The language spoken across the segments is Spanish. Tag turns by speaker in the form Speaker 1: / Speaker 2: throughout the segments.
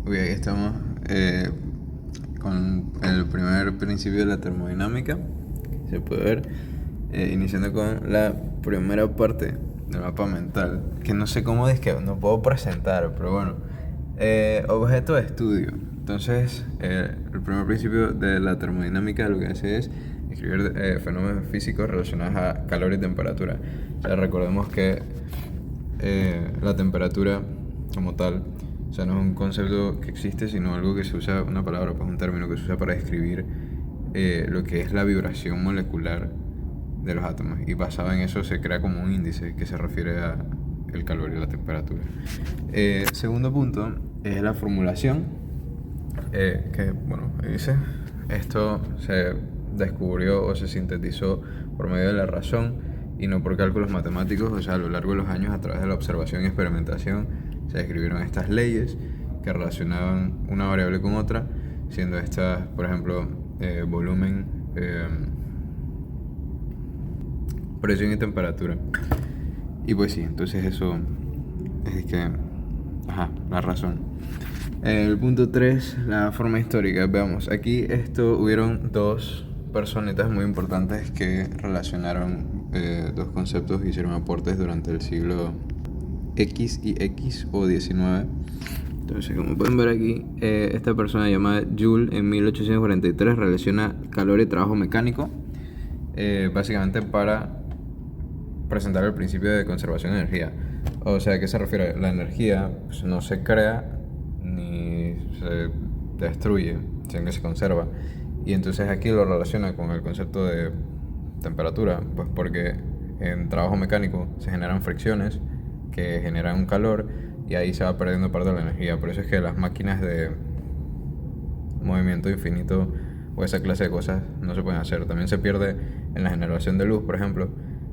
Speaker 1: Ok, estamos con el primer principio de la termodinámica, se puede ver, iniciando con la primera parte del mapa mental, que no sé cómo es que no puedo presentar, pero bueno, objeto de estudio. Entonces, el primer principio de la termodinámica lo que hace es escribir fenómenos físicos relacionados a calor y temperatura. O sea, recordemos que la temperatura como tal, o sea, no es un concepto que existe, sino algo que se usa, una palabra, pues un término que se usa para describir lo que es la vibración molecular de los átomos. Y basado en eso se crea como un índice que se refiere a el calor y la temperatura. Segundo punto es la formulación, que bueno, dice, esto se descubrió o se sintetizó por medio de la razón y no por cálculos matemáticos. O sea, a lo largo de los años, a través de la observación y experimentación, se describieron estas leyes que relacionaban una variable con otra, siendo estas, por ejemplo, volumen, presión y temperatura. Y pues sí, entonces eso es que, ajá, la razón. El punto 3, la forma histórica. Veamos, aquí hubieron dos personitas muy importantes que relacionaron dos conceptos y hicieron aportes durante el siglo X y X o XIX. Entonces, como pueden ver aquí, esta persona llamada Joule en 1843 relaciona calor y trabajo mecánico, básicamente para presentar el principio de conservación de energía. O sea, ¿a qué se refiere? La energía pues, no se crea ni se destruye, sino que se conserva. Y entonces aquí lo relaciona con el concepto de temperatura, pues porque en trabajo mecánico se generan fricciones que generan un calor y ahí se va perdiendo parte de la energía. Por eso es que las máquinas de movimiento infinito o esa clase de cosas no se pueden hacer. También se pierde en la generación de luz, por ejemplo,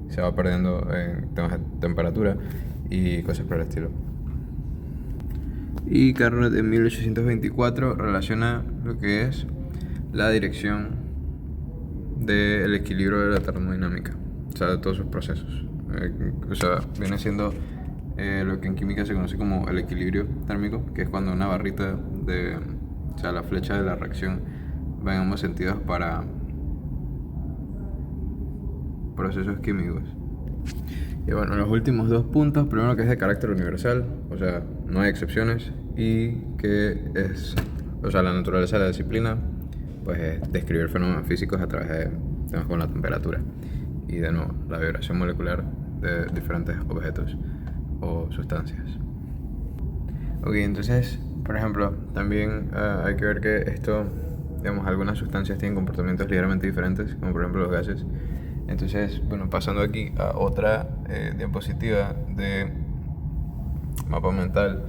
Speaker 1: se va perdiendo en temas de temperatura y cosas por el estilo. Y Carnot en 1824 relaciona lo que es la dirección del equilibrio de la termodinámica, o sea, de todos sus procesos. O sea, viene siendo lo que en química se conoce como el equilibrio térmico, que es cuando una barrita de, o sea, la flecha de la reacción va en ambos sentidos para procesos químicos. Y bueno, los últimos dos puntos, primero que es de carácter universal, o sea, no hay excepciones, y que es, o sea, la naturaleza de la disciplina, pues es describir fenómenos físicos a través de temas como la temperatura y de nuevo, la vibración molecular de diferentes objetos o sustancias. Ok, entonces, por ejemplo, también hay que ver que esto, digamos, algunas sustancias tienen comportamientos ligeramente diferentes, como por ejemplo los gases. Entonces, bueno, pasando aquí a otra diapositiva de mapa mental,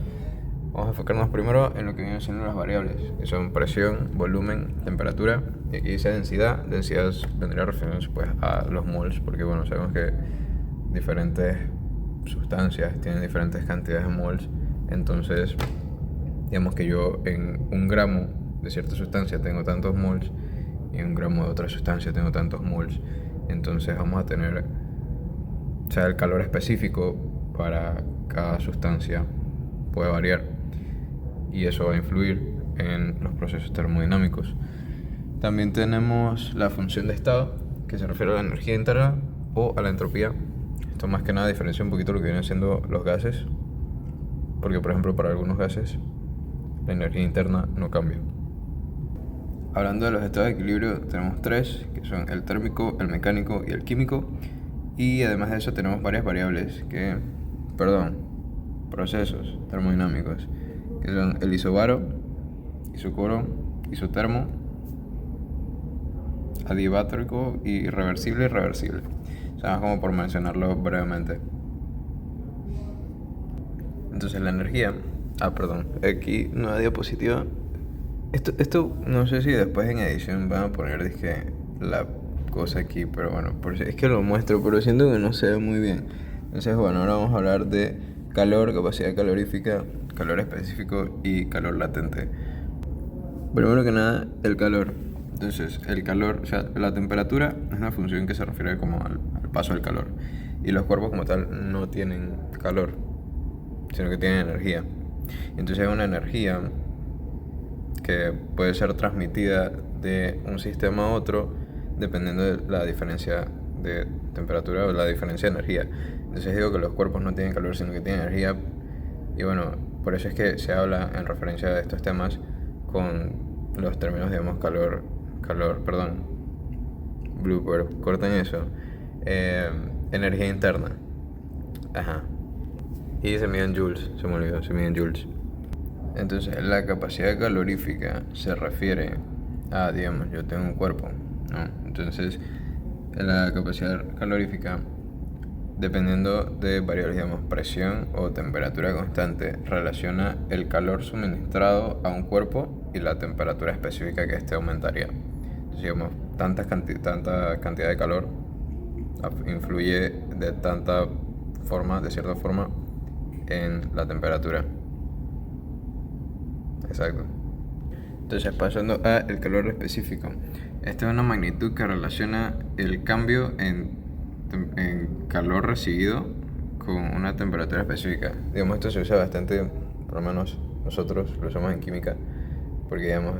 Speaker 1: vamos a enfocarnos primero en lo que vienen siendo las variables, que son presión, volumen, temperatura, y aquí dice densidad. Densidad vendría refiriéndose pues a los moles, porque bueno, sabemos que diferentes sustancias tienen diferentes cantidades de moles, entonces digamos que yo en un gramo de cierta sustancia tengo tantos moles y en un gramo de otra sustancia tengo tantos moles. Entonces vamos a tener, o sea, el calor específico para cada sustancia puede variar y eso va a influir en los procesos termodinámicos. También tenemos la función de estado, que se refiere a la energía interna o a la entropía. Esto más que nada diferencia un poquito lo que vienen siendo los gases, porque por ejemplo para algunos gases la energía interna no cambia. Hablando de los estados de equilibrio, tenemos tres, que son el térmico, el mecánico y el químico. Y además de eso tenemos varias variables procesos termodinámicos, que son el isobaro, isocoro, isotermo, adiabático y reversible y reversible. O sea, más como por mencionarlo brevemente. Entonces la energía, aquí nueva diapositiva. Esto no sé si después en edición van a poner dije, la cosa aquí, pero bueno, es que lo muestro, pero siento que no se ve muy bien. Entonces, bueno, ahora vamos a hablar de calor, capacidad calorífica, calor específico y calor latente. Primero que nada, el calor. Entonces, el calor, o sea, la temperatura es una función que se refiere como al paso del calor. Y los cuerpos como tal no tienen calor, sino que tienen energía. Entonces hay una energía que puede ser transmitida de un sistema a otro dependiendo de la diferencia de temperatura o la diferencia de energía. Entonces digo que los cuerpos no tienen calor sino que tienen energía, y bueno, por eso es que se habla en referencia a estos temas con los términos, digamos, perdón, blooper, corten eso, eh, energía interna, ajá, y se mide en joules, se me olvidó, se mide en joules. Entonces, la capacidad calorífica se refiere a, digamos, yo tengo un cuerpo, ¿no? Entonces, la capacidad calorífica, dependiendo de variables, digamos, presión o temperatura constante, relaciona el calor suministrado a un cuerpo y la temperatura específica que éste aumentaría. Entonces, digamos, tanta cantidad de calor influye de tanta forma, de cierta forma, en la temperatura. Exacto. Entonces, pasando a el calor específico. Esta es una magnitud que relaciona el cambio en calor recibido con una temperatura específica. Digamos, esto se usa bastante, por lo menos nosotros lo usamos en química, porque digamos,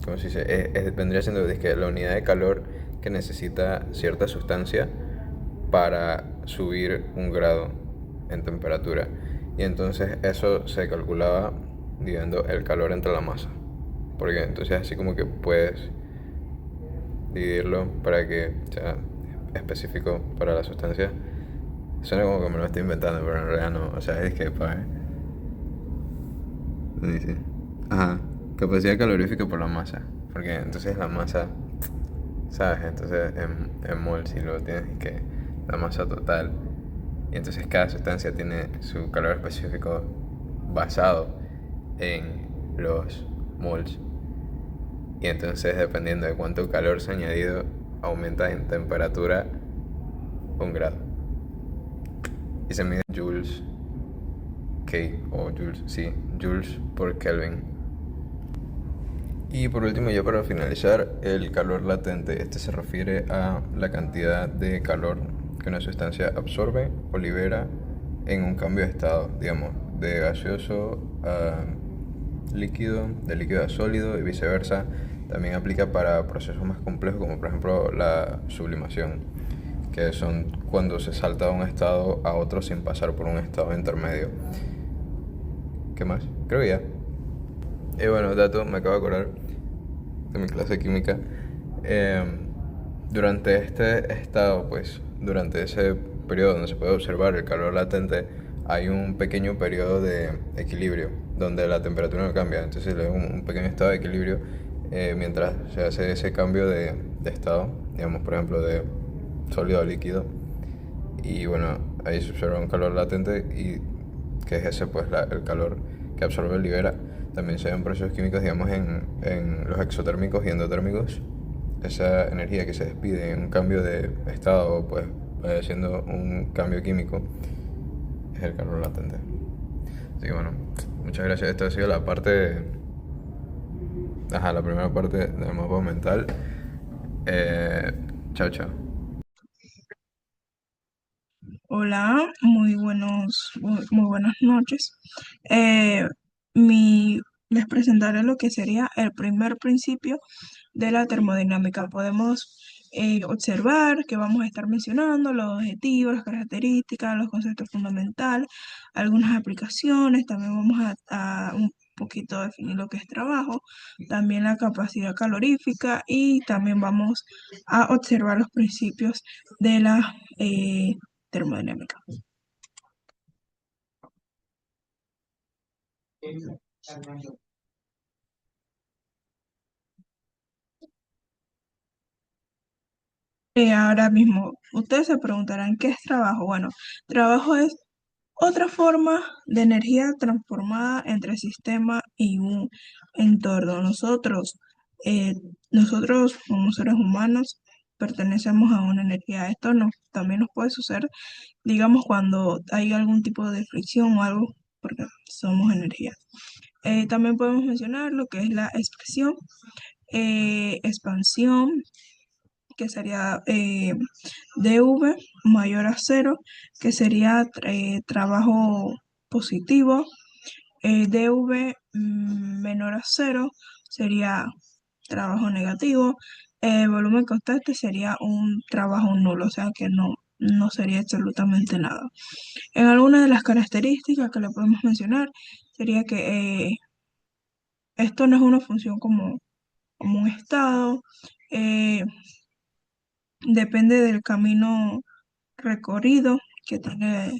Speaker 1: ¿cómo se dice? Vendría siendo que la unidad de calor que necesita cierta sustancia para subir un grado en temperatura. Y entonces eso se calculaba dividiendo el calor entre la masa. Porque entonces así como que puedes dividirlo para que sea específico para la sustancia. Suena como que me lo estoy inventando, pero en realidad no. O sea, es que para... Dice. Ajá. Capacidad calorífica por la masa. Porque entonces la masa, ¿sabes? Entonces en mol si lo tienes que la masa total. Y entonces cada sustancia tiene su calor específico basado en los moles. Y entonces dependiendo de cuánto calor se ha añadido, aumenta en temperatura un grado. Y se mide joules K o joules, sí, joules por Kelvin. Y por último, ya para finalizar, el calor latente. Este se refiere a la cantidad de calor que una sustancia absorbe o libera en un cambio de estado, digamos, de gaseoso a líquido, de líquido a sólido y viceversa. También aplica para procesos más complejos como por ejemplo la sublimación, que son cuando se salta de un estado a otro sin pasar por un estado intermedio. ¿Qué más? Creo que ya. Y bueno, dato, me acabo de acordar de mi clase de química. Eh, durante este estado, pues, durante ese periodo donde se puede observar el calor latente, hay un pequeño periodo de equilibrio, donde la temperatura no cambia. Entonces, es un pequeño estado de equilibrio mientras se hace ese cambio de estado, digamos, por ejemplo, de sólido a líquido. Y bueno, ahí se observa un calor latente y que es ese, pues, el calor que absorbe y libera. También se ven procesos químicos, digamos, en los exotérmicos y endotérmicos. Esa energía que se despide en un cambio de estado, pues, siendo un cambio químico, es el calor latente. Así que bueno, muchas gracias. Esta ha sido la parte, ajá, la primera parte del mapa mental. Chao, chao.
Speaker 2: Hola, muy buenas noches. Eh, mi, Les presentaré lo que sería el primer principio de la termodinámica. Podemos observar que vamos a estar mencionando los objetivos, las características, los conceptos fundamentales, algunas aplicaciones. También vamos a un poquito definir lo que es trabajo, también la capacidad calorífica y también vamos a observar los principios de la termodinámica. Ahora mismo, ustedes se preguntarán, ¿qué es trabajo? Bueno, trabajo es otra forma de energía transformada entre sistema y un entorno. Eh, nosotros como seres humanos, pertenecemos a una energía. Esto también nos puede suceder, digamos, cuando hay algún tipo de fricción o algo, porque somos energía. También podemos mencionar lo que es la expresión, expansión, que sería dV mayor a cero, que sería trabajo positivo, dV menor a cero sería trabajo negativo. Volumen constante sería un trabajo nulo, o sea que no sería absolutamente nada. En algunas de las características que le podemos mencionar sería que esto no es una función como un estado, eh, depende del camino recorrido que tiene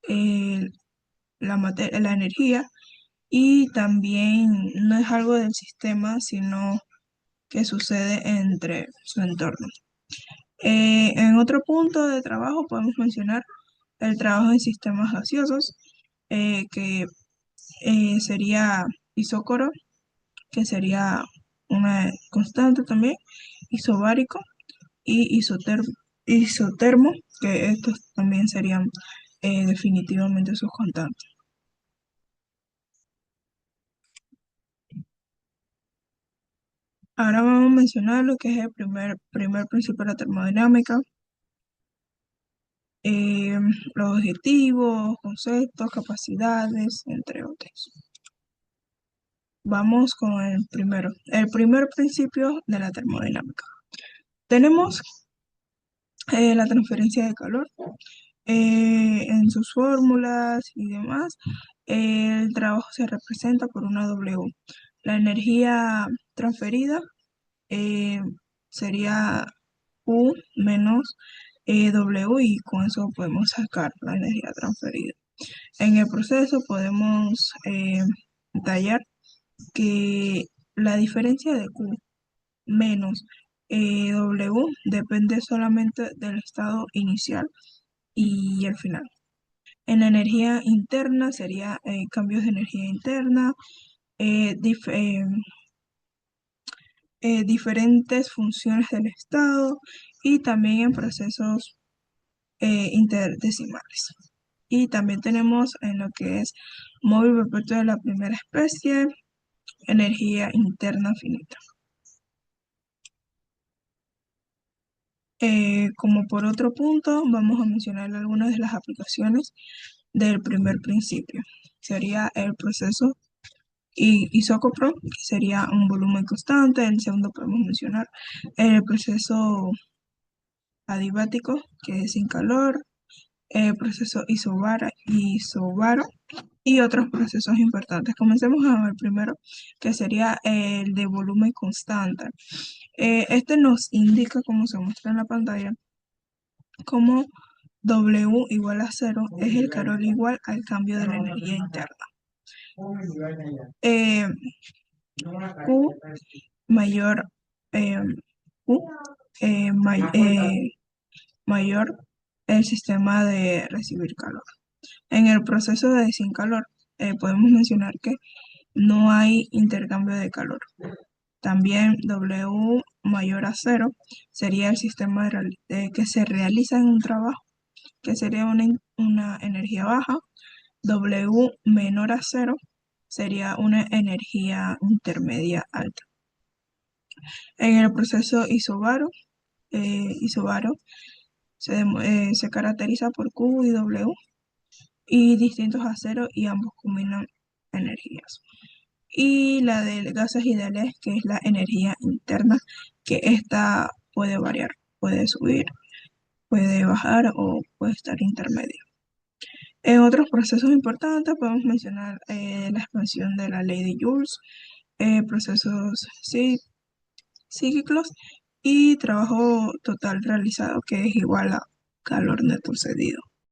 Speaker 2: eh, la energía, y también no es algo del sistema, sino que sucede entre su entorno. En otro punto de trabajo podemos mencionar el trabajo en sistemas gaseosos, que sería isócoro, que sería una constante también, isobárico y isotermo, que estos también serían definitivamente sus constantes. Ahora vamos a mencionar lo que es el primer principio de la termodinámica, eh, los objetivos, conceptos, capacidades, entre otros. Vamos con el primero, el primer principio de la termodinámica. Tenemos la transferencia de calor. En sus fórmulas y demás, el trabajo se representa por una W. La energía transferida eh, sería U menos W, y con eso podemos sacar la energía transferida. En el proceso podemos detallar que la diferencia de Q menos W depende solamente del estado inicial y el final. En la energía interna sería cambios de energía interna, eh, dif- eh, diferentes funciones del estado, y también en procesos interdecimales. Y también tenemos en lo que es móvil perpetuo de la primera especie, energía interna finita. Como por otro punto, vamos a mencionar algunas de las aplicaciones del primer principio. Sería el proceso isócopro, que sería un volumen constante. En el segundo podemos mencionar el proceso adiabático, que es sin calor, el proceso isobaro y otros procesos importantes. Comencemos a ver primero, que sería el de volumen constante. Este nos indica, como se muestra en la pantalla, como W igual a cero es el calor igual al cambio de la energía interna. Eh, Q mayor, eh, Q mayor el sistema de recibir calor. En el proceso de sin calor, podemos mencionar que no hay intercambio de calor. También W mayor a cero sería el sistema que se realiza en un trabajo, que sería una energía baja. W menor a cero sería una energía intermedia alta. En el proceso isobaro se caracteriza por Q y W y distintos a cero, y ambos combinan energías. Y la de gases ideales, que es la energía interna, que esta puede variar, puede subir, puede bajar o puede estar intermedia. En otros procesos importantes podemos mencionar la expansión de la ley de Joule, procesos cíclicos y trabajo total realizado, que es igual a calor neto cedido.